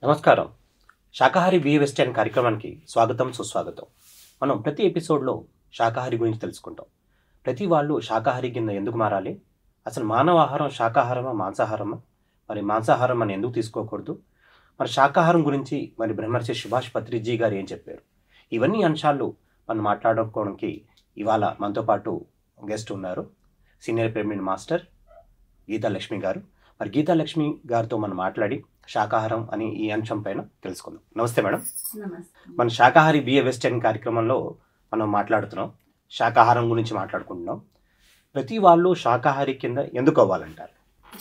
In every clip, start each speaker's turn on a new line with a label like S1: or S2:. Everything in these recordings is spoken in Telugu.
S1: నమస్కారం. శాకాహారి బిహేవియరిస్ట్ అనే కార్యక్రమానికి స్వాగతం, సుస్వాగతం. మనం ప్రతి ఎపిసోడ్లో శాకాహారి గురించి తెలుసుకుంటాం. ప్రతి వాళ్ళు శాకాహారి కింద ఎందుకు మారాలి, అసలు మానవ ఆహారం శాకాహారమా మాంసాహారమా, మరి మాంసాహారం మనం ఎందుకు తీసుకోకూడదు, మరి శాకాహారం గురించి మరి బ్రహ్మర్షి సుభాష్ పత్రిజీ గారు ఏం చెప్పారు, ఇవన్నీ అంశాలు మనం మాట్లాడుకోవడానికి ఇవాళ మనతో పాటు గెస్ట్ ఉన్నారు. సీనియర్ పిరమిడ్ మాస్టర్ గీతాలక్ష్మి గారు. మరి గీతాలక్ష్మి గారితో మనం మాట్లాడి శాకాహారం అని ఈ అంశం పైన తెలుసుకుందాం. నమస్తే మేడం. మన శాకాహారి బిహేవియరిస్ట్ అనే కార్యక్రమంలో మనం మాట్లాడుతున్నాం, శాకాహారం గురించి మాట్లాడుకుంటున్నాం. ప్రతి వాళ్ళు శాకాహారి కింద ఎందుకు అవ్వాలంటారు?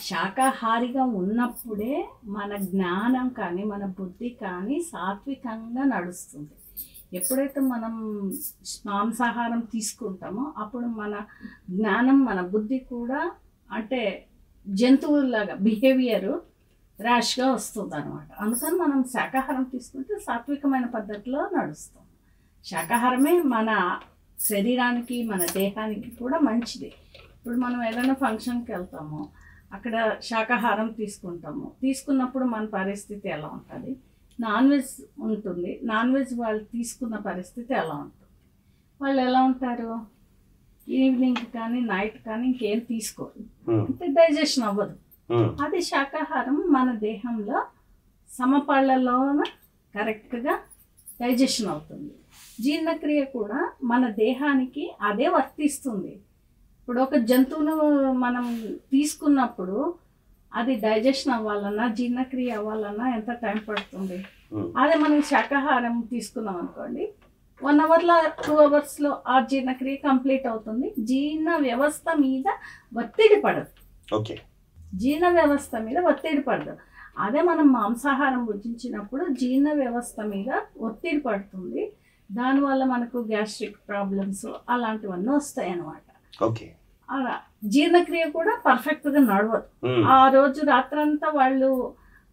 S2: శాకాహారిగా ఉన్నప్పుడే మన జ్ఞానం కానీ మన బుద్ధి కానీ సాత్వికంగా నడుస్తుంది. ఎప్పుడైతే మనం మాంసాహారం తీసుకుంటామో అప్పుడు మన జ్ఞానం మన బుద్ధి కూడా అంటే జంతువులాగా బిహేవియరు ర్యాష్గా వస్తుంది అనమాట. అందుకని మనం శాకాహారం తీసుకుంటే సాత్వికమైన పద్ధతిలో నడుస్తాం. శాకాహారమే మన శరీరానికి మన దేహానికి కూడా మంచిది. ఇప్పుడు మనం ఏదైనా ఫంక్షన్కి వెళ్తాము, అక్కడ శాకాహారం తీసుకున్నప్పుడు మన పరిస్థితి ఎలా ఉంటుంది, నాన్ వెజ్ ఉంటుంది, నాన్ వెజ్ వాళ్ళు తీసుకున్న పరిస్థితి ఎలా ఉంటుంది, వాళ్ళు ఎలా ఉంటారు, ఈవినింగ్ కానీ నైట్ కానీ ఇంకేం తీసుకోరు, అంటే డైజెషన్ అవ్వదు. అది శాకాహారం మన దేహంలో సమపాళ్లలోన కరెక్ట్గా డైజెషన్ అవుతుంది. జీర్ణక్రియ కూడా మన దేహానికి అదే వర్తిస్తుంది. ఇప్పుడు ఒక జంతువును మనం తీసుకున్నప్పుడు అది డైజెషన్ అవ్వాలన్నా జీర్ణక్రియ అవ్వాలన్నా ఎంత టైం పడుతుంది. అదే మనం శాకాహారం తీసుకున్నాం అనుకోండి, 1 అవర్లో 2 అవర్స్లో ఆ జీర్ణక్రియ కంప్లీట్ అవుతుంది. జీర్ణ వ్యవస్థ మీద ఒత్తిడి పడదు.
S1: ఓకే,
S2: జీర్ణ వ్యవస్థ మీద ఒత్తిడి పడదు. అదే మనం మాంసాహారం భుజించినప్పుడు జీర్ణ వ్యవస్థ మీద ఒత్తిడి పడుతుంది. దానివల్ల మనకు గ్యాస్ట్రిక్ ప్రాబ్లమ్స్ అలాంటివన్నీ వస్తాయి అన్నమాట.
S1: ఓకే,
S2: అలా జీర్ణక్రియ కూడా పర్ఫెక్ట్గా నడవదు. ఆ రోజు రాత్రంతా వాళ్ళు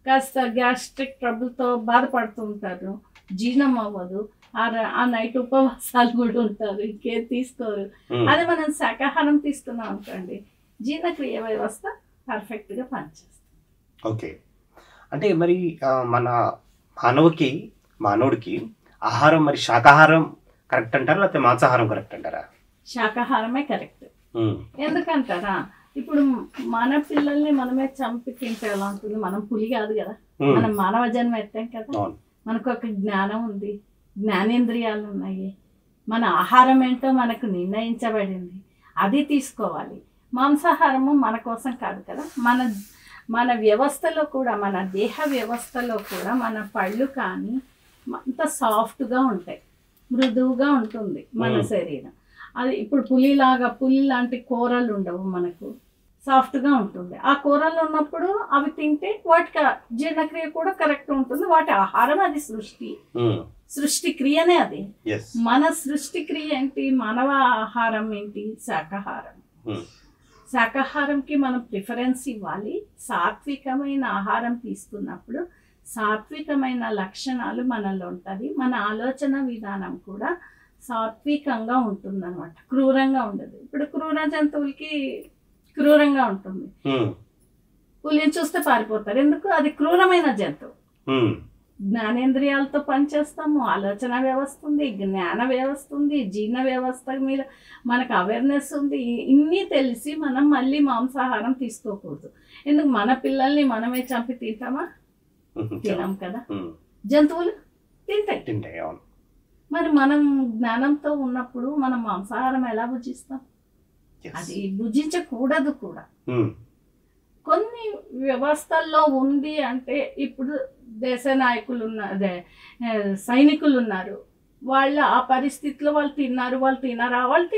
S2: కాస్త గ్యాస్ట్రిక్ ట్రబుల్తో బాధపడుతూ ఉంటారు, జీర్ణం అవ్వదు. ఆ నైట్ ఉపవాసాలు కూడా ఉంటారు, ఇంకేం తీసుకోరు. అదే మనం శాకాహారం తీసుకున్నాం అనుకోండి, జీర్ణక్రియ వ్యవస్థ పర్ఫెక్ట్గా పనిచేస్తుంది.
S1: ఓకే. అంటే మరి మన మానవుడికి ఆహారం మరి శాకాహారం కరెక్ట్ అంటారా లేకపోతే మాంసాహారం కరెక్ట్ అంటారా?
S2: శాకాహారమే కరెక్ట్. ఎందుకంటారా, ఇప్పుడు మన పిల్లల్ని మనమే చంపి తింటే ఎలా ఉంటుంది? మనం పులి కాదు కదా, మనం మానవ జన్మ ఎత్తాం కదా, మనకు ఒక జ్ఞానం ఉంది, జ్ఞానేంద్రియాలు ఉన్నాయి, మన ఆహారం ఏంటో మనకు నిర్ణయించబడింది, అది తీసుకోవాలి. మాంసాహారము మన కోసం కాదు కదా, మన వ్యవస్థలో కూడా మన దేహ వ్యవస్థలో కూడా మన పళ్ళు కానీ అంత సాఫ్ట్గా ఉంటాయి, మృదువుగా ఉంటుంది మన శరీరం. అది ఇప్పుడు పులి లాంటి కూరలు ఉండవు, మనకు సాఫ్ట్గా ఉంటుంది. ఆ కూరలు ఉన్నప్పుడు అవి తింటే వాటికి జీర్ణక్రియ కూడా కరెక్ట్ ఉంటుంది. వాటి ఆహారం అది సృష్టి క్రియనే అది. మన సృష్టి క్రియ ఏంటి? మానవ ఆహారం ఏంటి? శాకాహారం. శాకాహారంకి మనం ప్రిఫరెన్స్ ఇవ్వాలి. సాత్వికమైన ఆహారం తీసుకున్నప్పుడు సాత్వికమైన లక్షణాలు మనలో ఉంటుంది. మన ఆలోచన విధానం కూడా సాత్వికంగా ఉంటుంది అనమాట, క్రూరంగా ఉండదు. ఇప్పుడు క్రూర జంతువులకి క్రూరంగా ఉంటుంది, పులిని చూస్తే పారిపోతారు. ఎందుకు? అది క్రూరమైన జంతువు. జ్ఞానేంద్రియాలతో పనిచేస్తాము, ఆలోచన వ్యవస్థ ఉంది, జ్ఞాన వ్యవస్థ ఉంది, జీర్ణ వ్యవస్థ మీద మనకు అవేర్నెస్ ఉంది. ఇన్ని తెలిసి మనం మళ్ళీ మాంసాహారం తీసుకోకూడదు. ఎందుకు? మన పిల్లల్ని మనమే చంపి తింటామా? తినాం కదా. జంతువులు తింటాయి. మరి మనం జ్ఞానంతో ఉన్నప్పుడు మనం మాంసాహారం ఎలా భుజిస్తాం? అది భుజించకూడదు కూడా. కొన్ని వ్యవస్థల్లో ఉంది అంటే, ఇప్పుడు దేశ నాయకులు ఉన్నారు, సైనికులు ఉన్నారు, వాళ్ళ ఆ పరిస్థితిలో వాళ్ళు తినారా? వాళ్ళు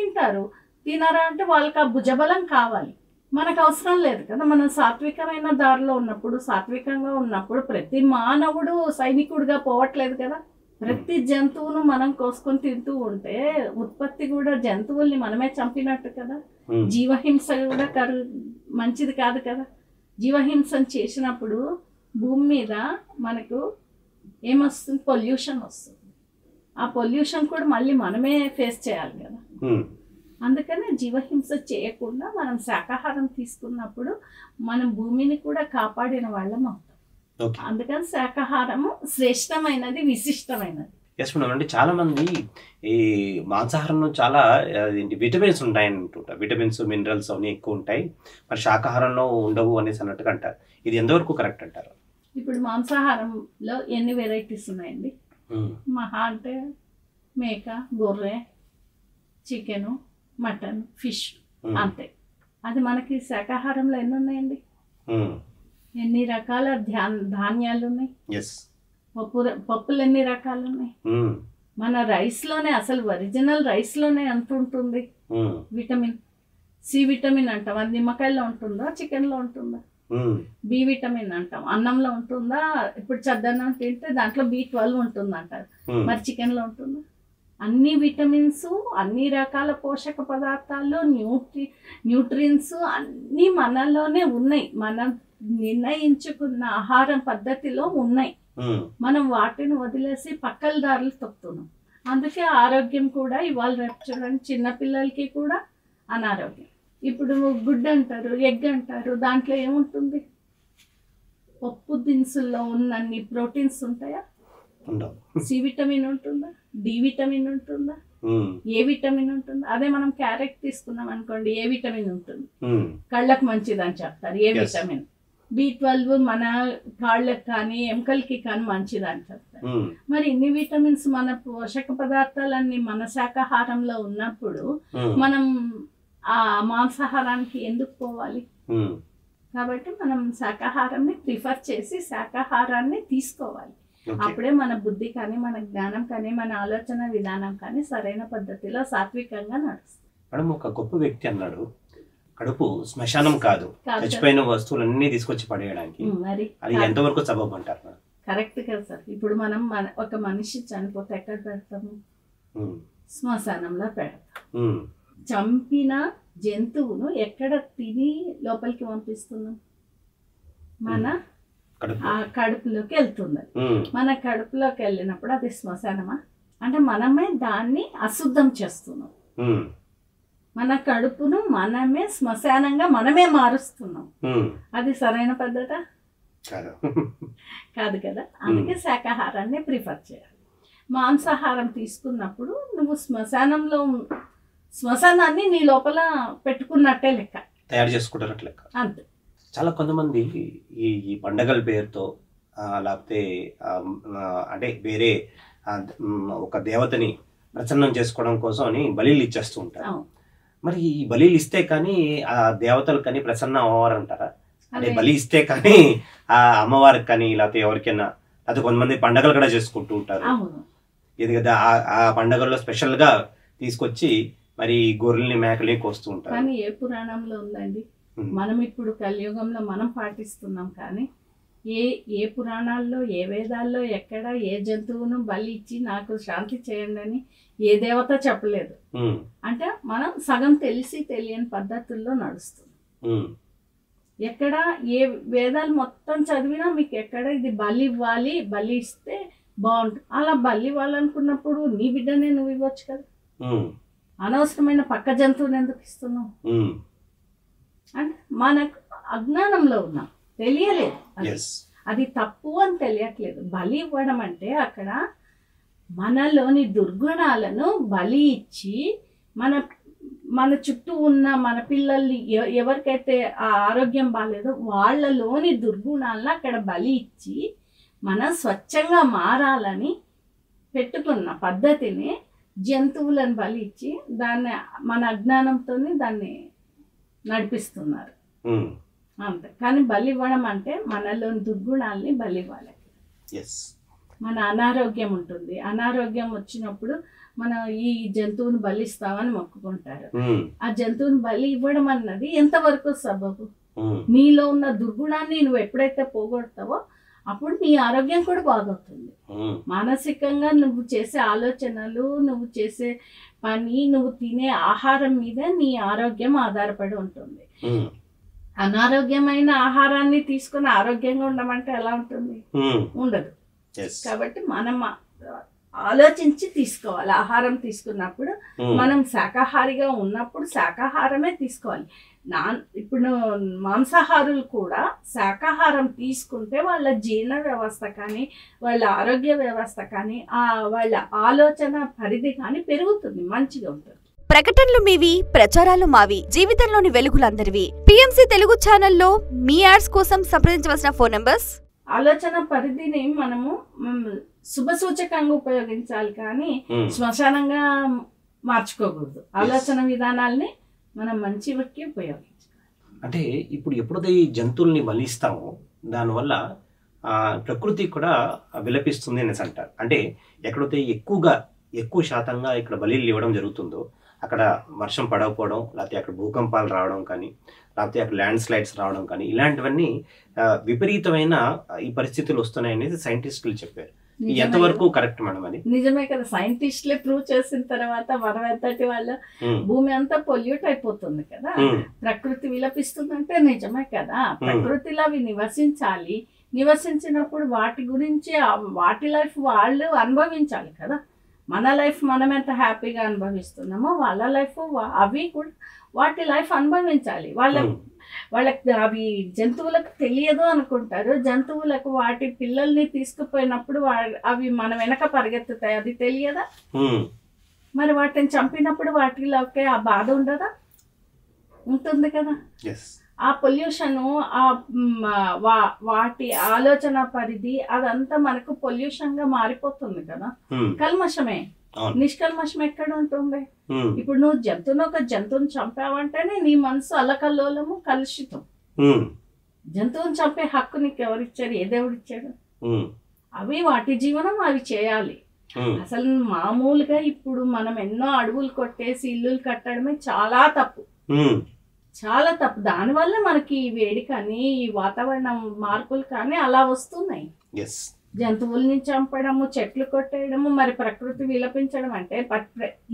S2: తినారా అంటే వాళ్ళకి ఆ భుజబలం కావాలి, మనకు అవసరం లేదు కదా. మనం సాత్వికమైన దారిలో ఉన్నప్పుడు, సాత్వికంగా ఉన్నప్పుడు ప్రతి మానవుడు సైనికుడిగా పోవట్లేదు కదా. ప్రతి జంతువును మనం కోసుకొని తింటూ ఉంటే ఉత్పత్తి కూడా జంతువుల్ని మనమే చంపినట్టు కదా. జీవహింస కూడా మంచిది కాదు కదా. జీవహింసను చేసినప్పుడు భూమి మీద మనకు ఏమొస్తుంది? పొల్యూషన్ వస్తుంది. ఆ పొల్యూషన్ కూడా మళ్ళీ మనమే ఫేస్ చేయాలి కదా. అందుకనే జీవహింస చేయకుండా మనం శాకాహారం తీసుకున్నప్పుడు మనం భూమిని కూడా కాపాడిన వాళ్ళం అవుతాం.
S1: ఓకే.
S2: అందుకని శాకాహారము శ్రేష్టమైనది, విశిష్టమైనది.
S1: Yes madam. అంటే చాలా మంది ఈ మాంసాహారంలో చాలా ఏంటి విటమిన్స్ ఉంటాయని అంటుంటారు. విటమిన్స్, మినరల్స్ అన్నీ ఎక్కువ ఉంటాయి, మరి శాకాహారంలో ఉండవు అనేసి అన్నట్టుగా అంటారు. ఇది ఎంతవరకు కరెక్ట్ అంటారు?
S2: ఇప్పుడు మాంసాహారంలో ఎన్ని వెరైటీస్ ఉన్నాయండి? మహా అంటే మేక, గొర్రె, చికెను, మటన్, ఫిష్, అంతే. అది మనకి శాకాహారంలో ఎన్ని ఉన్నాయండి? ఎన్ని రకాల ధాన్యాలు ఉన్నాయి, పప్పులు ఎన్ని రకాలు ఉన్నాయి. మన రైస్లోనే, అసలు ఒరిజినల్ రైస్లోనే ఎంత ఉంటుంది విటమిన్. సి విటమిన్ అంటాం, అది నిమ్మకాయలో ఉంటుందా, చికెన్లో ఉంటుందా? బి విటమిన్ అంటాం, అన్నంలో ఉంటుందా? ఇప్పుడు చద్దన్నం తింటే దాంట్లో B12 ఉంటుంది అంటారు, మరి చికెన్లో ఉంటుందా? అన్ని విటమిన్స్, అన్ని రకాల పోషక పదార్థాలు, న్యూట్రియన్స్ అన్నీ మనలోనే ఉన్నాయి. మనం నిర్ణయించుకున్న ఆహారం పద్ధతిలో ఉన్నాయి. మనం వాటిని వదిలేసి పక్కల దారులు తొక్కుతున్నాం. అందుకే ఆరోగ్యం కూడా ఇవాళ రేపు చూడండి, చిన్నపిల్లలకి కూడా అనారోగ్యం. ఇప్పుడు గుడ్డు అంటారు, ఎగ్ అంటారు, దాంట్లో ఏముంటుంది? పప్పు దినుసుల్లో ఉన్నన్ని ప్రోటీన్స్ ఉంటాయా? సి విటమిన్ ఉంటుందా? డి విటమిన్ ఉంటుందా? ఏ విటమిన్ ఉంటుందా? అదే మనం క్యారెట్ తీసుకున్నాం అనుకోండి, ఏ విటమిన్ ఉంటుంది? కళ్ళకు మంచిది అని చెప్తారు, ఏ విటమిన్. B12 మన కాళ్ళకి కానీ ఎముకలకి కానీ మంచిది అని చెప్తారు. మరి ఇన్ని విటమిన్స్, మన పోషక పదార్థాలన్నీ మన శాకాహారంలో ఉన్నప్పుడు మనం ఆ మాంసాహారానికి ఎందుకు పోవాలి? కాబట్టి మనం శాకాహారాన్ని ప్రిఫర్ చేసి శాకాహారాన్ని తీసుకోవాలి. అప్పుడే మన బుద్ధి కానీ, మన జ్ఞానం కానీ, మన ఆలోచన విధానం కానీ సరైన పద్ధతిలో సాత్వికంగా నడుస్తుంది.
S1: మేడం, ఒక గొప్ప వ్యక్తి అన్నాడు, కడుపు శ్మశానం కాదు, చచ్చిపోయిన వస్తువులన్నీ తీసుకొచ్చి పడేయడానికి.
S2: మరి
S1: అది ఎంతవరకు సబబు అంటారు మేడం?
S2: కరెక్ట్ కదా సార్. ఇప్పుడు మనం ఒక మనిషి చనిపోతే ఎక్కడ పెడతాము? శ్మశానంలో పెడతాం. చంపిన జంతువును ఎక్కడ తిని లోపలికి పంపిస్తున్నాం? మన కడుపులోకి వెళ్తుంది. మన కడుపులోకి వెళ్ళినప్పుడు అది శ్మశానమా? అంటే మనమే దాన్ని అశుద్ధం చేస్తున్నాం. మన కడుపును మనమే శ్మశానంగా మనమే మారుస్తున్నాం. అది సరైన పద్ధత కాదు కదా. అందుకే శాకాహారాన్ని ప్రిఫర్ చేయాలి. మాంసాహారం తీసుకున్నప్పుడు నువ్వు శ్మశానాన్ని నీ లోపల పెట్టుకున్నట్టే లెక్క,
S1: తయారు చేసుకుంటారట లెక్క.
S2: అంతే.
S1: చాలా కొంతమంది ఈ పండగల పేరుతో లేకపోతే అంటే వేరే ఒక దేవతని ప్రసన్నం చేసుకోవడం కోసం అని బలిలు ఇచ్చేస్తూ ఉంటారు. మరి ఈ బలిలు ఇస్తే కానీ ఆ దేవతలకు కానీ ప్రసన్నం అవ్వవారంటారా? అంటే బలి ఇస్తే కానీ ఆ అమ్మవారికి కానీ లేకపోతే ఎవరికైనా, లేకపోతే కొంతమంది పండగలు కూడా చేసుకుంటూ ఉంటారు. ఎందుకంటే ఆ పండగల్లో స్పెషల్ గా తీసుకొచ్చి మరి గొర్రెల్ని, మేకల్ని కోస్తూ ఉంటారు.
S2: కానీ ఏ పురాణంలో ఉందండి? మనం ఇప్పుడు కలియుగంలో మనం పాటిస్తున్నాం, కానీ ఏ పురాణాల్లో, ఏ వేదాల్లో ఎక్కడ ఏ జంతువును బలి ఇచ్చి నాకు శాంతి చేయండి అని ఏ దేవత చెప్పలేదు. అంటే మనం సగం తెలిసి తెలియని పద్ధతుల్లో నడుస్తున్నాం. ఎక్కడ ఏ వేదాలు మొత్తం చదివినా మీకు ఎక్కడ ఇది బలి ఇవ్వాలి, బలి ఇస్తే బాగుంటుంది. అలా బలి ఇవ్వాలనుకున్నప్పుడు నీ బిడ్డనే నువ్వు ఇవ్వచ్చు కదా. అనవసరమైన పక్క జంతువుని ఎందుకు ఇస్తున్నావు? అంటే మనకు అజ్ఞానంలో ఉన్నాం, తెలియలేదు. అది తప్పు అని తెలియట్లేదు. బలి ఇవ్వడం అంటే అక్కడ మనలోని దుర్గుణాలను బలి ఇచ్చి మన చుట్టూ ఉన్న మన పిల్లల్ని ఎవరికైతే ఆ ఆరోగ్యం బాగాలేదో వాళ్ళలోని దుర్గుణాలను అక్కడ బలి ఇచ్చి మనం స్వచ్ఛంగా మారాలని పెట్టుకున్న పద్ధతిని జంతువులను బలి ఇచ్చి దాన్ని మన అజ్ఞానంతో దాన్ని నడిపిస్తున్నారు అంతే. కానీ బలి ఇవ్వడం అంటే మనలోని దుర్గుణాలని బలి ఇవ్వాలి. మన అనారోగ్యం ఉంటుంది, అనారోగ్యం వచ్చినప్పుడు మనం ఈ జంతువుని బలిస్తామని మొక్కుకుంటారు. ఆ జంతువుని బలి ఇవ్వడం అన్నది ఎంతవరకు సబబు? నీలో ఉన్న దుర్గుణాన్ని నువ్వు ఎప్పుడైతే పోగొడతావో అప్పుడు నీ ఆరోగ్యం కూడా బాగవుతుంది. మానసికంగా నువ్వు చేసే ఆలోచనలు, నువ్వు చేసే పని, నువ్వు తినే ఆహారం మీద నీ ఆరోగ్యం ఆధారపడి ఉంటుంది. అనారోగ్యమైన ఆహారాన్ని తీసుకుని ఆరోగ్యంగా ఉండమంటే ఎలా ఉంటుంది? ఉండదు. కాబట్టి మనం ఆలోచించి తీసుకోవాలి. ఆహారం తీసుకున్నప్పుడు మనం శాకాహారిగా ఉన్నప్పుడు శాకాహారమే తీసుకోవాలి. ఇప్పుడు మాంసాహారులు కూడా శాకాహారం తీసుకుంటే వాళ్ళ జీర్ణ వ్యవస్థ కానీ వాళ్ళ ఆరోగ్య వ్యవస్థ కానీ వాళ్ళ ఆలోచన పరిధి కానీ పెరుగుతుంది, మంచిగా ఉంటుంది.
S3: ప్రకటనలు మీవి, ప్రచారాలు మావి, జీవితంలోని వెలుగులందరివి. పిఎంసి తెలుగు ఛానల్లో మీ యాడ్స్ కోసం సంప్రదించవలసిన ఫోన్ నంబర్స్.
S2: ఆలోచన పరిధిని మనము శుభసూచకంగా ఉపయోగించాలి కానీ శ్మశానంగా మార్చుకోకూడదు. ఆలోచన విధానాల్ని మనం మంచికి ఉపయోగించాలి.
S1: అంటే ఇప్పుడు ఎప్పుడైతే ఈ జంతువుల్ని బలిస్తామో దానివల్ల ప్రకృతి కూడా విలపిస్తుంది అనేసి అంటారు. అంటే ఎక్కడైతే ఎక్కువ శాతంగా ఇక్కడ బలిలు ఇవ్వడం జరుగుతుందో అక్కడ వర్షం పడకపోవడం, లేకపోతే అక్కడ భూకంపాలు రావడం కానీ, లేకపోతే అక్కడ ల్యాండ్ స్లైడ్స్ రావడం కానీ, ఇలాంటివన్నీ విపరీతమైన ఈ పరిస్థితులు వస్తున్నాయనేది సైంటిస్టులు చెప్పారు. ఎంతవరకు కరెక్ట్ మేడం అది?
S2: నిజమే కదా, సైంటిస్టులే ప్రూవ్ చేసిన తర్వాత మనం ఎంతటి వాళ్ళ భూమి అంతా పొల్యూట్ అయిపోతుంది కదా, ప్రకృతి విలపిస్తుందంటే నిజమే కదా. ప్రకృతిలో అవి నివసించాలి, నివసించినప్పుడు వాటి గురించి వాటి లైఫ్ వాళ్ళు అనుభవించాలి కదా. మన లైఫ్ మనం ఎంత హ్యాపీగా అనుభవిస్తున్నామో వాళ్ళ లైఫ్ అవి కూడా వాటి లైఫ్ అనుభవించాలి. వాళ్ళకి అవి జంతువులకు తెలియదు అనుకుంటారు. జంతువులకు వాటి పిల్లల్ని తీసుకుపోయినప్పుడు అవి మన వెనక పరిగెత్తుతాయి, అది తెలియదా? మరి వాటిని చంపినప్పుడు వాటిలోకి ఆ బాధ ఉండదా? ఉంటుంది కదా. ఆ పొల్యూషన్, వాటి ఆలోచన పరిధి అదంతా మనకు పొల్యూషన్ గా మారిపోతుంది కదా. కల్మషమే, నిష్కల్మషం ఎక్కడ ఉంటుంది? ఇప్పుడు నువ్వు ఒక జంతువుని చంపావంటేనే నీ మనసు అల్లకల్లోలము, కలుషితం. జంతువుని చంపే హక్కు నీకు ఎవరిచ్చారు? ఏ దేవుడిచ్చాడు? అవి వాటి జీవనం అవి చేయాలి. అసలు మామూలుగా ఇప్పుడు మనం ఎన్నో అడవులు కొట్టేసి ఇల్లులు కట్టడమే చాలా తప్పు, చాలా తప్పు. దానివల్ల మనకి ఈ వేడి కానీ ఈ వాతావరణ మార్పులు కానీ అలా వస్తున్నాయి. జంతువుల్ని చంపడము, చెట్లు కొట్టేయడము, మరి ప్రకృతి విలపించడం అంటే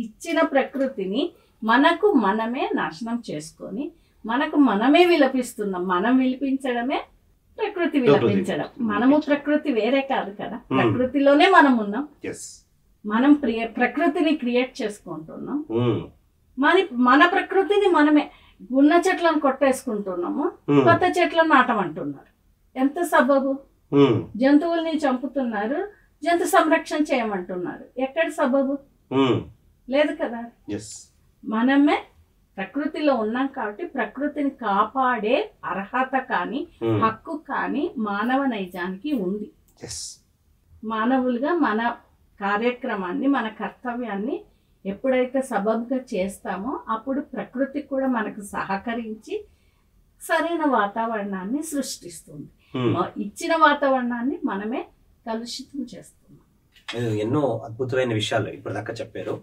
S2: ఇచ్చిన ప్రకృతిని మనకు మనమే నాశనం చేసుకొని మనకు మనమే విలపిస్తున్నాం. మనం విలిపించడమే ప్రకృతి విలపించడం. మనము ప్రకృతి వేరే కాదు కదా, ప్రకృతిలోనే మనం ఉన్నాం. మనం ప్రకృతిని క్రియేట్ చేసుకుంటున్నాం. మన ప్రకృతిని మనమే ఉన్న చెట్లను కొట్టేసుకుంటున్నాము, కొత్త చెట్లను నాటమంటున్నారు. ఎంత సబబు? జంతువుల్ని చంపుతున్నారు, జంతు సంరక్షణ చేయమంటున్నారు. ఎక్కడ సబబు? లేదు కదా. మనమే ప్రకృతిలో ఉన్నాం కాబట్టి ప్రకృతిని కాపాడే అర్హత కానీ హక్కు కానీ మానవ నైజానికి ఉంది. మానవులుగా మన కార్యక్రమాన్ని, మన కర్తవ్యాన్ని ఎప్పుడైతే సబబ్గా చేస్తామో అప్పుడు ప్రకృతి కూడా మనకు సహకరించి సరైన వాతావరణాన్ని సృష్టిస్తుంది. ఇచ్చిన వాతావరణాన్ని మనమే కలుషితం చేస్తున్నాం.
S1: ఎన్నో అద్భుతమైన విషయాలు ఇప్పుడు దాకా చెప్పారు.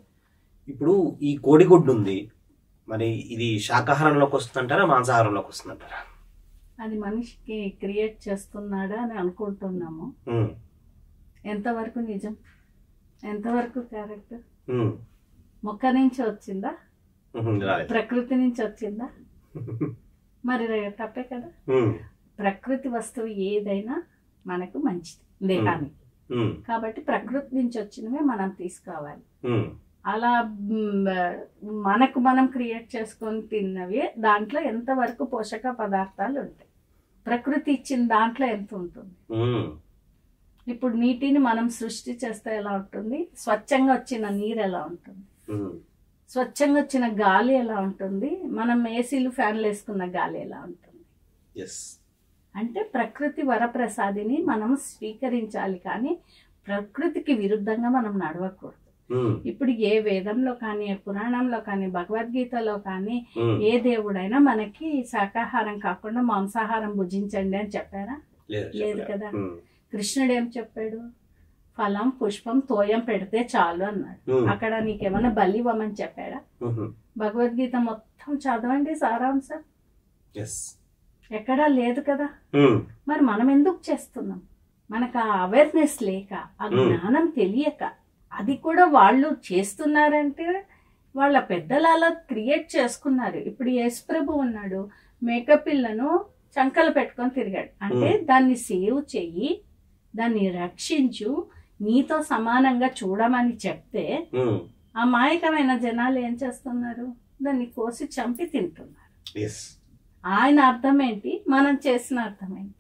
S1: ఇప్పుడు ఈ కోడిగుడ్డు ఉంది, మరి ఇది శాకాహారంలోకి వస్తుందంటారా, మాంసాహారంలోకి వస్తుందంటారా?
S2: అది మనిషికి క్రియేట్ చేస్తున్నాడా అని అనుకుంటున్నాము. ఎంతవరకు నిజం, ఎంతవరకు కరెక్ట్? మొక్క నుంచి వచ్చిందా, ప్రకృతి నుంచి వచ్చిందా? మరి తప్పే కదా. ప్రకృతి వస్తువు ఏదైనా మనకు మంచిది దేహానికి, కాబట్టి ప్రకృతి నుంచి వచ్చినవే మనం తీసుకోవాలి. అలా మనకు మనం క్రియేట్ చేసుకొని తిన్నవి దాంట్లో ఎంతవరకు పోషక పదార్థాలు ఉంటాయి, ప్రకృతి ఇచ్చిన దాంట్లో ఎంత ఉంటుంది? ఇప్పుడు నీటిని మనం సృష్టి చేస్తే ఎలా ఉంటుంది? స్వచ్ఛంగా వచ్చిన నీరు ఎలా ఉంటుంది? స్వచ్ఛంగా వచ్చిన గాలి ఎలా ఉంటుంది? మనం ఏసీలు ఫ్యాన్లు వేసుకున్న గాలి ఎలా ఉంటుంది? అంటే ప్రకృతి వరప్రసాదిని మనం స్వీకరించాలి కానీ ప్రకృతికి విరుద్ధంగా మనం నడవకూడదు. ఇప్పుడు ఏ వేదంలో కానీ, ఏ పురాణంలో కానీ, భగవద్గీతలో కానీ ఏ దేవుడైనా మనకి శాకాహారం కాకుండా మాంసాహారం భుజించండి అని చెప్పారా? లేదు కదా. కృష్ణుడు ఏం చెప్పాడు? ఫలం పుష్పం తోయం పెడితే చాలు అన్నాడు. అక్కడ నీకేమన్నా బలి ఇవ్వమని చెప్పాడా? భగవద్గీత మొత్తం చదవండి సారాంశం, ఎక్కడా లేదు కదా. మరి మనం ఎందుకు చేస్తున్నాం? మనకు ఆ అవేర్నెస్ లేక, ఆ జ్ఞానం తెలియక. అది కూడా వాళ్ళు చేస్తున్నారంటే వాళ్ళ పెద్దలు అలా క్రియేట్ చేసుకున్నారు. ఇప్పుడు యేసు ప్రభు ఉన్నాడు, మేకపిల్లను చంకలు పెట్టుకొని తిరిగాడు. అంటే దాన్ని సేవ్ చెయ్యి, దాన్ని రక్షించు, నీతో సమానంగా చూడమని చెప్తే అమాయకమైన జనాలు ఏం చేస్తున్నారు? దాన్ని కోసి చంపి తింటున్నారు. ఆయన అర్థం ఏంటి, మనం చేసిన అర్థం ఏంటి,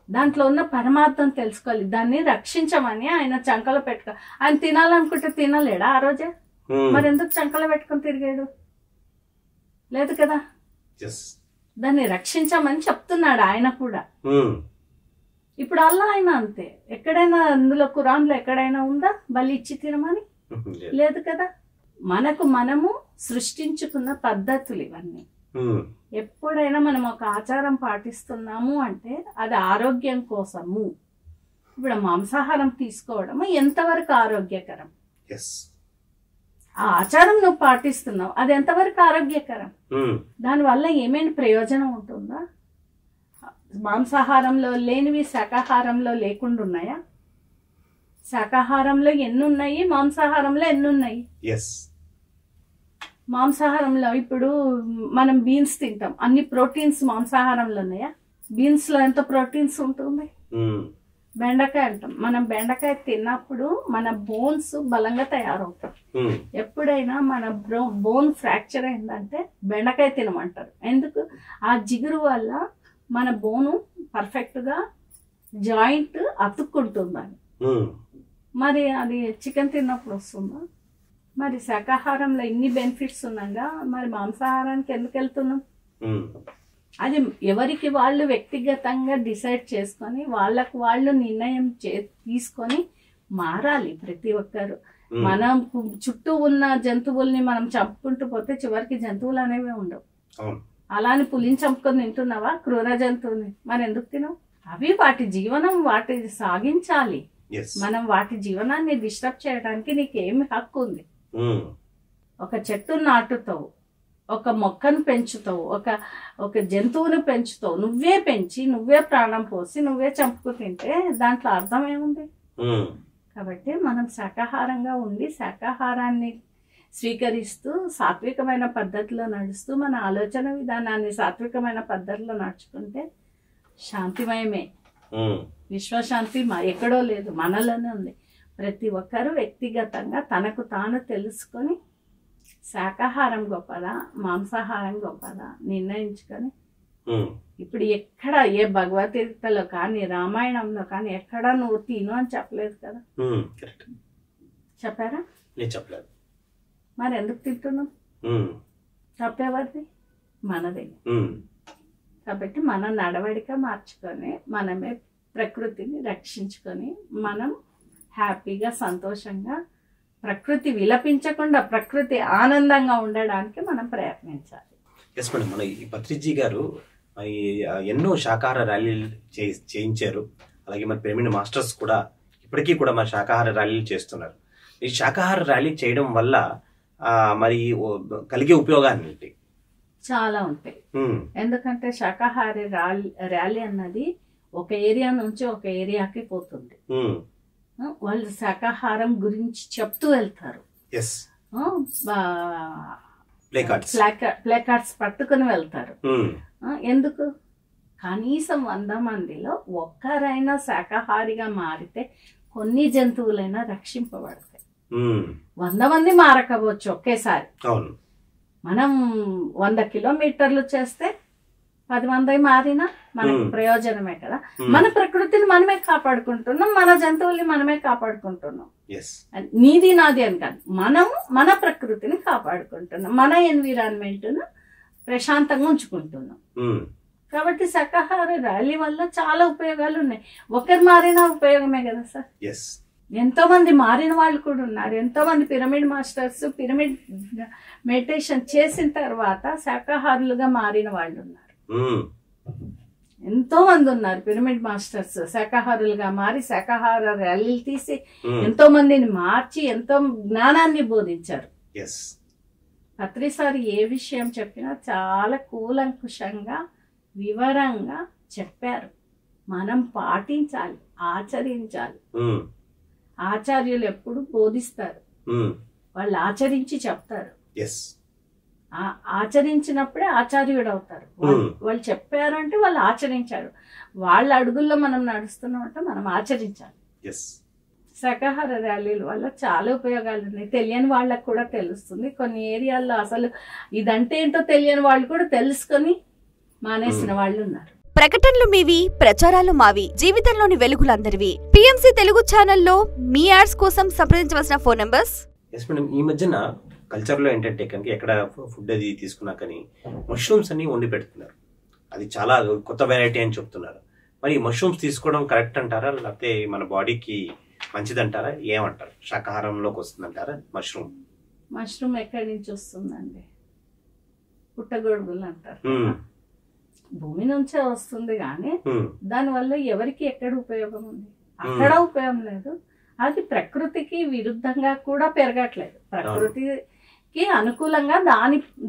S2: దాంట్లో ఉన్న పరమార్థం తెలుసుకోవాలి. దాన్ని రక్షించమని ఆయన చంకలో పెట్టుకో, ఆయన తినాలనుకుంటే తినలేడా ఆ రోజే? మరి ఎందుకు చంకలో పెట్టుకుని తిరిగాడు? లేదు కదా. దాన్ని రక్షించమని చెప్తున్నాడు ఆయన కూడా. ఇప్పుడు అల్లా ఆయన అంతే. ఎక్కడైనా అందులో ఖురాన్లో ఎక్కడైనా ఉందా బలి ఇచ్చి తినమని? లేదు కదా. మనకు మనము సృష్టించుకున్న పద్ధతులు ఇవన్నీ. ఎప్పుడైనా మనం ఒక ఆచారం పాటిస్తున్నాము అంటే అది ఆరోగ్యం కోసము. ఇప్పుడు మాంసాహారం తీసుకోవడం ఎంతవరకు ఆరోగ్యకరం? ఆ ఆచారం నువ్వు పాటిస్తున్నావు, అది ఎంతవరకు ఆరోగ్యకరం? దానివల్ల ఏమైనా ప్రయోజనం ఉంటుందా? మాంసాహారంలో లేనివి శాకాహారంలో లేకుండా ఉన్నాయా? శాకాహారంలో ఎన్ని ఉన్నాయి, మాంసాహారంలో ఎన్ని ఉన్నాయి? మాంసాహారంలో ఇప్పుడు మనం బీన్స్ తింటాం, అన్ని ప్రోటీన్స్ మాంసాహారంలో ఉన్నాయా? బీన్స్ లో ఎంత ప్రోటీన్స్ ఉంటుంది? బెండకాయ అంటాం, మనం బెండకాయ తిన్నప్పుడు మన బోన్స్ బలంగా తయారవుతాయి. ఎప్పుడైనా మన బోన్ ఫ్రాక్చర్ అయిందంటే బెండకాయ తినమంటారు. ఎందుకు? ఆ జిగురు వల్ల మన బోను పర్ఫెక్ట్ గా జాయింట్ అతుక్కుంటుందని. మరి అది చికెన్ తిన్నప్పుడు వస్తుందా? మరి శాకాహారంలో ఇన్ని బెనిఫిట్స్ ఉన్నాగా మరి మాంసాహారానికి ఎందుకు వెళ్తున్నాం? అది ఎవరికి వాళ్ళు వ్యక్తిగతంగా డిసైడ్ చేసుకొని వాళ్ళకు వాళ్ళు నిర్ణయం తీసుకొని మారాలి ప్రతి ఒక్కరు. మనం చుట్టూ ఉన్న జంతువుల్ని మనం చంపుకుంటూ పోతే చివరికి జంతువులు అనేవి ఉండవు. అలాని పులిని చంపుకొని తింటున్నావా క్రూర జంతువుని? మరి ఎందుకు తినవు? అవి వాటి జీవనం వాటి సాగించాలి. మనం వాటి జీవనాన్ని డిస్టర్బ్ చేయడానికి నీకేమి హక్కు ఉంది? ఒక చెట్టును నాటుతావు, ఒక మొక్కను పెంచుతావు, ఒక జంతువును పెంచుతావు, నువ్వే పెంచి నువ్వే ప్రాణం పోసి నువ్వే చంపుకు తింటే దాంట్లో అర్థం ఏముంది? కాబట్టి మనం శాకాహారంగా ఉండి శాకాహారాన్ని స్వీకరిస్తూ సాత్వికమైన పద్ధతిలో నడుస్తూ మన ఆలోచన విధానాన్ని సాత్వికమైన పద్ధతిలో నడుచుకుంటే శాంతిమయమే. విశ్వశాంతి ఎక్కడో లేదు, మనలోనే ఉంది. ప్రతి ఒక్కరూ వ్యక్తిగతంగా తనకు తాను తెలుసుకొని శాకాహారం గొప్పదా మాంసాహారం గొప్పదా నిర్ణయించుకొని, ఇప్పుడు ఎక్కడ ఏ భగవద్గీతలో కానీ రామాయణంలో కానీ ఎక్కడ నువ్వు తిను అని చెప్పలేదు కదా. చెప్పారా?
S1: చెప్పలేదు.
S2: మరి ఎందుకు తింటున్నావు? తప్పేవారిది మనదే. కాబట్టి మన నడవడిక మార్చుకొని మనమే ప్రకృతిని రక్షించుకొని మనం హ్యాపీగా సంతోషంగా ప్రకృతి విలపించకుండా ప్రకృతి ఆనందంగా ఉండడానికి మనం ప్రయత్నించాలి.
S1: ఎస్ మేడం, మన ఈ పత్రిజీ గారు ఎన్నో శాకాహార ర్యాలీలు చేయించారు. అలాగే మన పిరమిడ్ మాస్టర్స్ కూడా ఇప్పటికీ కూడా మన శాకాహార ర్యాలీలు చేస్తున్నారు. ఈ శాకాహార ర్యాలీ చేయడం వల్ల మరి కలిగే ఉపయోగాలు ఏంటి?
S2: చాలా ఉంటాయి. ఎందుకంటే శాకాహార ర్యాలీ అన్నది ఒక ఏరియా నుంచి ఒక ఏరియాకి పోతుంది. వాళ్ళు శాకాహారం గురించి చెప్తూ వెళ్తారు. ప్లే కార్డ్స్ పట్టుకుని వెళ్తారు. ఎందుకు? కనీసం 100 మందిలో ఒక్కరైనా శాకాహారిగా మారితే కొన్ని జంతువులైనా రక్షింపబడతాయి. 100 మంది మారకపోవచ్చు ఒకేసారి. మనం 100 కిలోమీటర్లు చేస్తే 10 మంది మారినా మనకు ప్రయోజనమే కదా. మన ప్రకృతిని మనమే కాపాడుకుంటున్నాం, మన జంతువుల్ని మనమే కాపాడుకుంటున్నాం. నీది నాది అని కాదు, మనము మన ప్రకృతిని కాపాడుకుంటున్నాం, మన ఎన్విరాన్మెంట్ ను ప్రశాంతంగా ఉంచుకుంటున్నాం. కాబట్టి శాకాహార ర్యాలీ వల్ల చాలా ఉపయోగాలు ఉన్నాయి. ఒకరు మారినా ఉపయోగమే కదా సార్. ఎంతో మంది మారిన వాళ్ళు కూడా ఉన్నారు. ఎంతో మంది పిరమిడ్ మాస్టర్స్ పిరమిడ్ మెడిటేషన్ చేసిన తర్వాత శాకాహారులుగా మారిన వాళ్ళు ఉన్నారు. ఎంతో మంది ఉన్నారు పిరమిడ్ మాస్టర్స్ శాకాహారులుగా మారి శాకాహార ర్యాలీలు తీసి ఎంతో మందిని మార్చి ఎంతో జ్ఞానాన్ని బోధించారు. పత్రిసారి ఏ విషయం చెప్పినా చాలా కూలంకుషంగా వివరంగా చెప్పారు. మనం పాటించాలి, ఆచరించాలి. ఆచార్యులు ఎప్పుడు బోధిస్తారు, వాళ్ళు ఆచరించి చెప్తారు. ఆచరించినప్పుడే ఆచార్యుడు అవుతారు. వాళ్ళు చెప్పారు అంటే వాళ్ళు ఆచరించారు. వాళ్ళ అడుగుల్లో మనం నడుస్తున్నాం అంటే మనం ఆచరించాలి. శాకాహార ర్యాలీల వల్ల చాలా ఉపయోగాలు ఉన్నాయి. తెలియని వాళ్ళకు కూడా తెలుస్తుంది. కొన్ని ఏరియాల్లో అసలు ఇదంటే ఏంటో తెలియని వాళ్ళు కూడా తెలుసుకొని మానేసిన వాళ్ళు ఉన్నారు.
S3: ప్రకటనలు మీవి, ప్రచారాలు మావి. జీవితంలోని వెలుగులందరివి. పిఎంసి తెలుగు ఛానల్లో మీ యాడ్స్ కోసం సంప్రదించవలసిన ఫోన్ నంబర్స్.
S1: ఎస్ మేడం, ఈ మధ్యన కల్చర్లో ఏంటంటే కనుక ఎక్కడ ఫుడ్ అది తీసుకున్నా కానీ మష్రూమ్స్ అన్ని వండి పెడుతున్నారు. అది చాలా కొత్త వెరైటీ అని చెప్తున్నారు. మరి మష్రూమ్స్ తీసుకోవడం కరెక్ట్ అంటారా, లేకపోతే మన బాడీకి మంచిదంటారా, ఏమంటారు? శాకాహారంలోకి వస్తుందంటారా
S2: మష్రూమ్ ఎక్కడి నుంచి వస్తుందండి? పుట్టగొడుగులు అంటారు, భూమి నుంచే వస్తుంది. కానీ దానివల్ల ఎవరికి ఎక్కడ ఉపయోగం ఉంది? అక్కడ ఉపయోగం లేదు. అది ప్రకృతికి విరుద్ధంగా కూడా పెరగట్లేదు. ప్రకృతికి అనుకూలంగా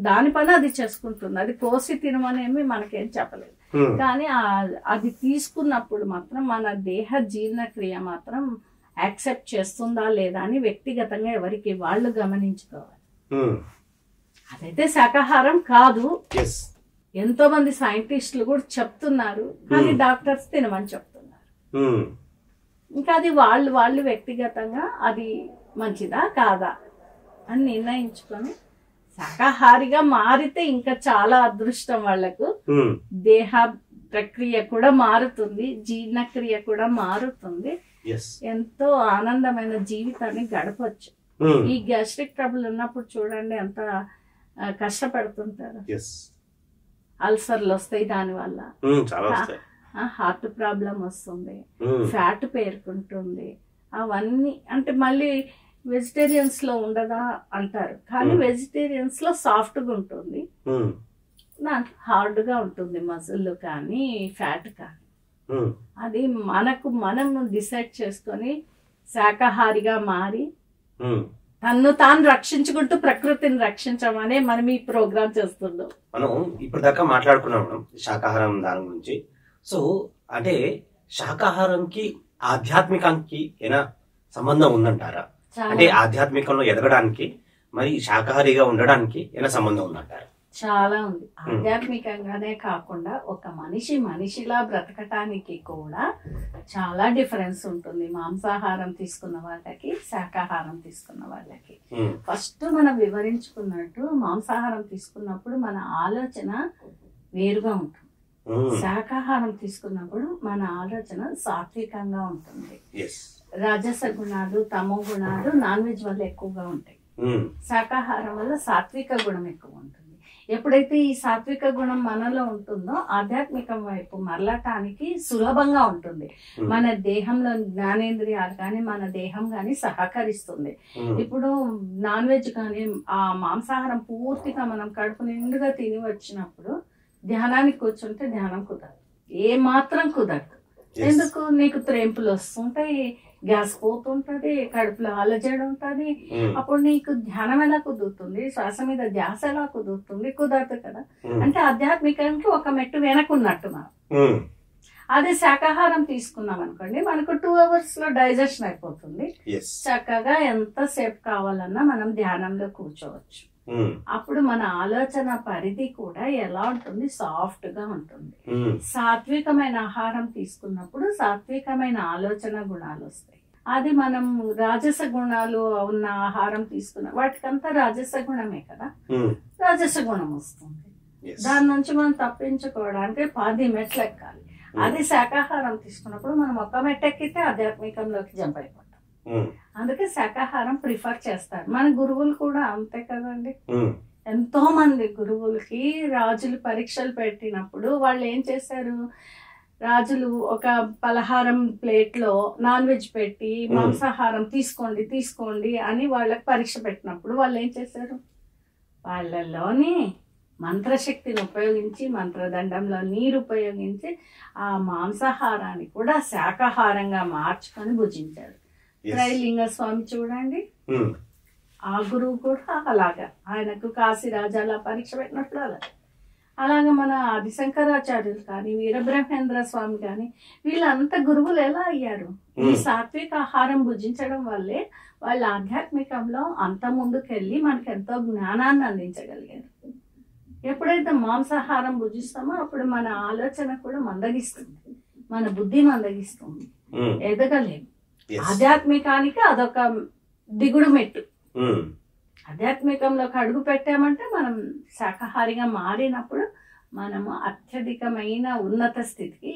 S2: దాని పని అది చేసుకుంటుంది. అది కోసి తినమనేమి మనకేం చెప్పలేదు. కానీ అది తీసుకున్నప్పుడు మాత్రం మన దేహ జీర్ణక్రియ మాత్రం యాక్సెప్ట్ చేస్తుందా లేదా అని వ్యక్తిగతంగా ఎవరికి వాళ్ళు గమనించుకోవాలి. అదైతే శాకాహారం కాదు. ఎంతో మంది సైంటిస్టులు కూడా చెప్తున్నారు, కానీ డాక్టర్స్ తినమని చెప్తున్నారు. ఇంకా అది వాళ్ళు వ్యక్తిగతంగా అది మంచిదా కాదా అని నిర్ణయించుకొని శాకాహారిగా మారితే ఇంకా చాలా అదృష్టం వాళ్ళకు. దేహ ప్రక్రియ కూడా మారుతుంది, జీర్ణక్రియ కూడా మారుతుంది. ఎంతో ఆనందమైన జీవితాన్ని గడపచ్చు. ఈ గ్యాస్ట్రిక్ ట్రబుల్ ఉన్నప్పుడు చూడండి ఎంత కష్టపడుతుంటారు. అల్సర్లు వస్తాయి, దానివల్ల హార్ట్ ప్రాబ్లం వస్తుంది, ఫ్యాట్ పేరుకుంటుంది. అవన్నీ అంటే మళ్ళీ వెజిటేరియన్స్ లో ఉండదా అంటారు, కానీ వెజిటేరియన్స్ లో సాఫ్ట్ గా ఉంటుంది, దాంట్లో హార్డ్ గా ఉంటుంది మజిల్ కానీ ఫ్యాట్ కానీ. అది మనం డిసైడ్ చేసుకొని శాకాహారిగా మారి తన్ను తాను రక్షించుకుంటూ ప్రకృతిని రక్షించమనే మనం ఈ ప్రోగ్రామ్ చేస్తున్నాం.
S1: మనం ఇప్పటిదాకా మాట్లాడుకున్నాం శాకాహారం దాని గురించి. సో అంటే శాకాహారంకి ఆధ్యాత్మికానికి ఏనా సంబంధం ఉందంటారా? అంటే ఆధ్యాత్మికంలో ఎదగడానికి మరి శాకాహారిగా ఉండడానికి ఏనా సంబంధం ఉందంటారా?
S2: చాలా ఉంది. ఆధ్యాత్మికంగానే కాకుండా ఒక మనిషిలా బ్రతకటానికి కూడా చాలా డిఫరెన్స్ ఉంటుంది మాంసాహారం తీసుకున్న వాళ్ళకి, శాకాహారం తీసుకున్న వాళ్ళకి. ఫస్ట్ మనం వివరించుకున్నట్టు మాంసాహారం తీసుకున్నప్పుడు మన ఆలోచన వేరుగా ఉంటుంది, శాకాహారం తీసుకున్నప్పుడు మన ఆలోచన సాత్వికంగా ఉంటుంది. రాజస గుణాలు, తమో గుణాలు నాన్ వెజ్ వల్ల ఎక్కువగా ఉంటాయి. శాకాహారం వల్ల సాత్విక గుణం ఎక్కువ ఉంటుంది. ఎప్పుడైతే ఈ సాత్విక గుణం మనలో ఉంటుందో ఆధ్యాత్మికం వైపు మరలటానికి సులభంగా ఉంటుంది. మన దేహంలో జ్ఞానేంద్రియాలు కానీ మన దేహం కానీ సహకరిస్తుంది. ఇప్పుడు నాన్ వెజ్ కానీ ఆ మాంసాహారం పూర్తిగా మనం కడుపు నిండుగా తిని వచ్చినప్పుడు ధ్యానానికి కూర్చుంటే ధ్యానం కుదరదు, ఏ మాత్రం కుదరదు. ఎందుకు? నీకు త్రేంపులు వస్తుంటాయి, గ్యాస్ పోతుంటది, కడుపులో అలజడి ఉంటది. అప్పుడు నీకు ధ్యానం ఎలా కుదురుతుంది? శ్వాస మీద ధ్యాస ఎలా కుదురుతుంది? కుదరదు కదా. అంటే ఆధ్యాత్మికానికి ఒక మెట్టు వెనకున్నట్టు మనం. అదే శాకాహారం తీసుకున్నాం అనుకోండి, మనకు 2 hours లో డైజెషన్ అయిపోతుంది. చక్కగా ఎంతసేపు కావాలన్నా మనం ధ్యానంలో కూర్చోవచ్చు. అప్పుడు మన ఆలోచన పరిధి కూడా ఎలా ఉంటుంది? సాఫ్ట్ గా ఉంటుంది. సాత్వికమైన ఆహారం తీసుకున్నప్పుడు సాత్వికమైన ఆలోచన గుణాలు వస్తాయి. అది మనం రాజస గుణాలు ఉన్న ఆహారం తీసుకున్న వాటికంతా రాజస గుణమే కదా, రాజస గుణం వస్తుంది. దాని నుంచి మనం తప్పించుకోవడానికి 10 మెట్లు ఎక్కాలి. అది శాకాహారం తీసుకున్నప్పుడు మనం ఒక మెట్టు ఎక్కితే ఆధ్యాత్మికంలోకి జంప్ అయిపోతాం. అందుకే శాకాహారం ప్రిఫర్ చేస్తారు. మన గురువులు కూడా అంతే కదండి. ఎంతో మంది గురువులకి రాజులు పరీక్షలు పెట్టినప్పుడు వాళ్ళు ఏం చేశారు? రాజులు ఒక పలహారం ప్లేట్ లో నాన్ వెజ్ పెట్టి మాంసాహారం తీసుకోండి అని వాళ్ళకి పరీక్ష పెట్టినప్పుడు వాళ్ళు ఏం చేశారు? వాళ్ళలోని మంత్రశక్తిని ఉపయోగించి, మంత్రదండంలో నీరు ఉపయోగించి ఆ మాంసాహారాన్ని కూడా శాకాహారంగా మార్చుకొని భుజించారు. త్రైలింగ స్వామి చూడండి, ఆ గురువు కూడా అలాగా, ఆయనకు కాశీ రాజాల పరీక్ష పెట్టినప్పుడు అలాగా మన ఆదిశంకరాచార్యులు కానీ, వీరబ్రహ్మేంద్ర స్వామి కానీ, వీళ్ళంతా గురువులు ఎలా అయ్యారు? ఈ సాత్విక ఆహారం భుజించడం వల్లే వాళ్ళ ఆధ్యాత్మికంలో అంత ముందుకెళ్ళి మనకి ఎంతో జ్ఞానాన్ని అందించగలిగారు. ఎప్పుడైతే మాంసాహారం భుజిస్తామో అప్పుడు మన ఆలోచన కూడా మందగిస్తుంది, మన బుద్ధి మందగిస్తుంది, ఎదగలేము. ఆధ్యాత్మికానికి అదొక దిగుడు మెట్టు.
S1: ఉమ్,
S2: ఆధ్యాత్మికంలోకి అడుగు పెట్టామంటే మనం శాకాహారిగా మారినప్పుడు మనము అత్యధికమైన ఉన్నత స్థితికి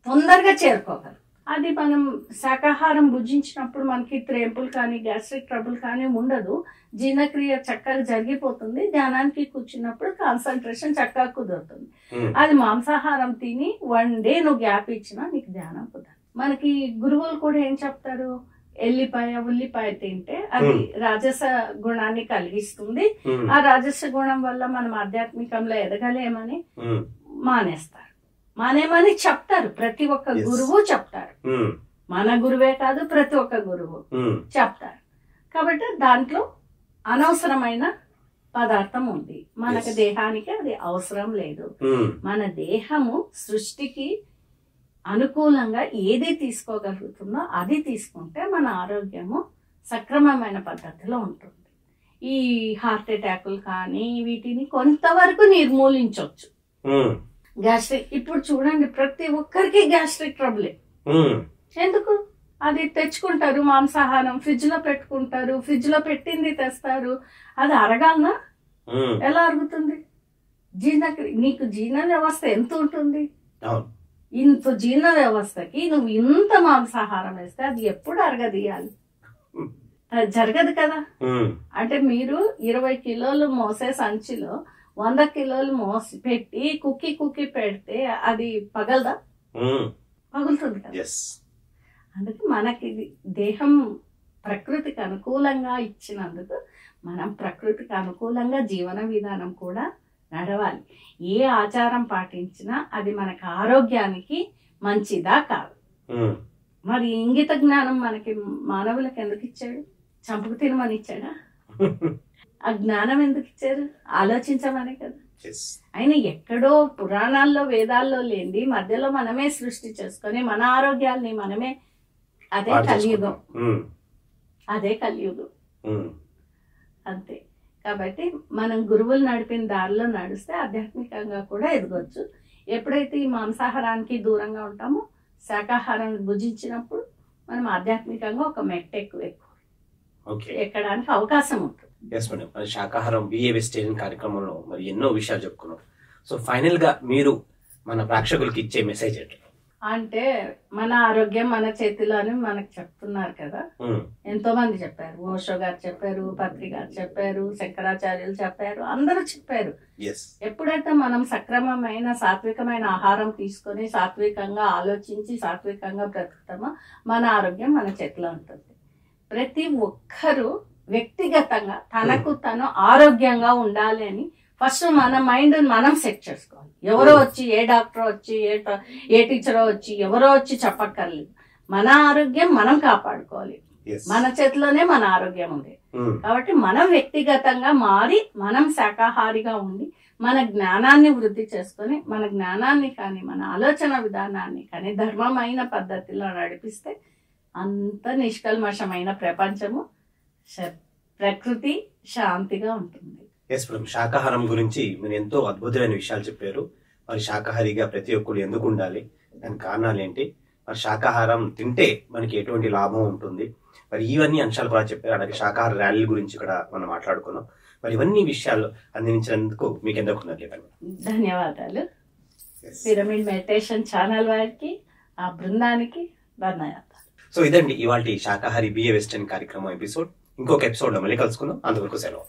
S2: తొందరగా చేరుకోగలం. అది మనం శాకాహారం భుజించినప్పుడు మనకి త్రేంపులు కానీ గ్యాస్ట్రిక్ ట్రబుల్ కానీ ఉండదు. జీర్ణక్రియ చక్కగా జరిగిపోతుంది. ధ్యానానికి కూర్చున్నప్పుడు కాన్సన్ట్రేషన్ చక్కగా కుదురుతుంది. అది మాంసాహారం తిని 1 డే నువ్వు గ్యాప్ ఇచ్చినా నీకు ధ్యానం కుదరదు. మనకి గురువులు కూడా ఏం చెప్తారు, ఉల్లిపాయ తింటే అది రాజస గుణాన్ని కలిగిస్తుంది. ఆ రాజస గుణం వల్ల మనం ఆధ్యాత్మికంలో ఎదగలేమని మానేస్తారు. మానేమని చెప్తారు. ప్రతి ఒక్క గురువు చెప్తారు. మన గురువే కాదు, ప్రతి ఒక్క గురువు చెప్తారు. కాబట్టి దాంట్లో అనవసరమైన పదార్థం ఉంది. మనకు దేహానికి అది అవసరం లేదు. మన దేహము సృష్టికి అనుకూలంగా ఏది తీసుకోగలుగుతుందో అది తీసుకుంటే మన ఆరోగ్యము సక్రమమైన పద్ధతిలో ఉంటుంది. ఈ హార్ట్ అటాకులు కానీ వీటిని కొంతవరకు నిర్మూలించవచ్చు. గ్యాస్ట్రిక్ ఇప్పుడు చూడండి, ప్రతి ఒక్కరికి గ్యాస్ట్రిక్ ట్రబులే. ఎందుకు? అది తెచ్చుకుంటారు, మాంసాహారం ఫ్రిడ్జ్ లో పెట్టుకుంటారు, ఫ్రిడ్జ్ లో పెట్టింది తెస్తారు. అది అరగాలనా? ఎలా అరుగుతుంది? నీకు జీర్ణ వ్యవస్థ ఎంత ఉంటుంది? ఇంత జీర్ణ వ్యవస్థకి నువ్వు ఇంత మాంసాహారం వేస్తే అది ఎప్పుడు అరగదీయాలి? జరగదు కదా. అంటే మీరు 20 కిలోలు మోసే సంచిలో 100 కిలోలు మోసి పెట్టి కుక్కి పెడితే అది పగలదా? పగులుతుంది కదా. అందుకే మనకి దేహం ప్రకృతికి అనుకూలంగా ఇచ్చినందుకు మనం ప్రకృతికి అనుకూలంగా జీవన విధానం కూడా నడవాలి. ఏ ఆచారం పాటించినా అది మనకు ఆరోగ్యానికి మంచిదా కాదు. మరి ఇంగిత జ్ఞానం మనకి మానవులకు ఎందుకు ఇచ్చాడు? చంపుకు తినమని ఇచ్చాడా? ఆ జ్ఞానం ఎందుకు ఇచ్చారు? ఆలోచించమనే కదా. అయినా ఎక్కడో పురాణాల్లో వేదాల్లో లేండి మధ్యలో మనమే సృష్టి చేసుకొని మన ఆరోగ్యాల్ని మనమే. అదే కలియుగం. అదే కలియుగం అంతే. కాబట్టి మనం గురువులు నడిపిన దారిలో నడిస్తే ఆధ్యాత్మికంగా కూడా ఎదగొచ్చు. ఎప్పుడైతే ఈ మాంసాహారానికి దూరంగా ఉంటామో శాకాహారం భుజించినప్పుడు మనం ఆధ్యాత్మికంగా ఒక మెట్టు ఎక్కువ ఎక్కడానికి అవకాశం ఉంటుంది.
S1: ఎస్ మేడం, మరి శాకాహారం బిఏ వెజిటేరియన్ కార్యక్రమంలో మరి ఎన్నో విషయాలు చెప్పుకున్నాం. సో ఫైనల్ గా మీరు మన ప్రేక్షకులకి ఇచ్చే మెసేజ్ ఏంటి?
S2: అంటే మన ఆరోగ్యం మన చేతిలో అని మనకు చెప్తున్నారు కదా. ఎంతో మంది చెప్పారు. ఓషో గారు చెప్పారు, పత్రి గారు చెప్పారు, శంకరాచార్యులు చెప్పారు, అందరూ చెప్పారు. ఎప్పుడైతే మనం సక్రమమైన సాత్వికమైన ఆహారం తీసుకొని సాత్వికంగా ఆలోచించి సాత్వికంగా బ్రతుకుతామో మన ఆరోగ్యం మన చేతిలో ఉంటుంది. ప్రతి ఒక్కరూ వ్యక్తిగతంగా తనకు తను ఆరోగ్యంగా ఉండాలి అని ఫస్ట్ మన మైండ్ మనం సెట్ చేసుకోవాలి. ఎవరో వచ్చి, ఏ డాక్టర్ వచ్చి, ఏ టీచరో వచ్చి, ఎవరో వచ్చి చెప్పక్కర్లేదు. మన ఆరోగ్యం మనం కాపాడుకోవాలి. మన చేతిలోనే మన ఆరోగ్యం ఉంది. కాబట్టి మనం వ్యక్తిగతంగా మారి మనం శాకాహారిగా ఉండి మన జ్ఞానాన్ని వృద్ధి చేసుకొని మన జ్ఞానాన్ని కానీ మన ఆలోచన విధానాన్ని కానీ ధర్మమైన పద్ధతిలో నడిపిస్తే అంత నిష్కల్మషమైన ప్రపంచము ప్రకృతి శాంతిగా ఉంటుంది.
S1: ఎస్ మేడం, శాకాహారం గురించి మీరు ఎంతో అద్భుతమైన విషయాలు చెప్పారు. మరి శాకాహారిగా ప్రతి ఒక్కరు ఎందుకు ఉండాలి, దాని కారణాలు ఏంటి, మరి శాకాహారం తింటే మనకి ఎటువంటి లాభం ఉంటుంది, మరి ఇవన్నీ అంశాలు కూడా చెప్పారు. అలాగే శాకాహార ర్యాలీల గురించి కూడా మనం మాట్లాడుకున్నాం. మరి ఇవన్నీ విషయాలు అందించినందుకు మీకు ఎంతో కృతజ్ఞతలు.
S2: ధన్యవాదాలు. పిరమిడ్ మెడిటేషన్ ఛానల్ వారికి, ఆ బృందానికి ధన్యవాదాలు.
S1: సో ఇదండి ఇవాళ శాకాహారి బిఏ వెస్టర్న్ కార్యక్రమం ఎపిసోడ్. ఇంకొక ఎపిసోడ్ లో మళ్ళీ కలుసుకుందాం. అంతవరకు సెలవు.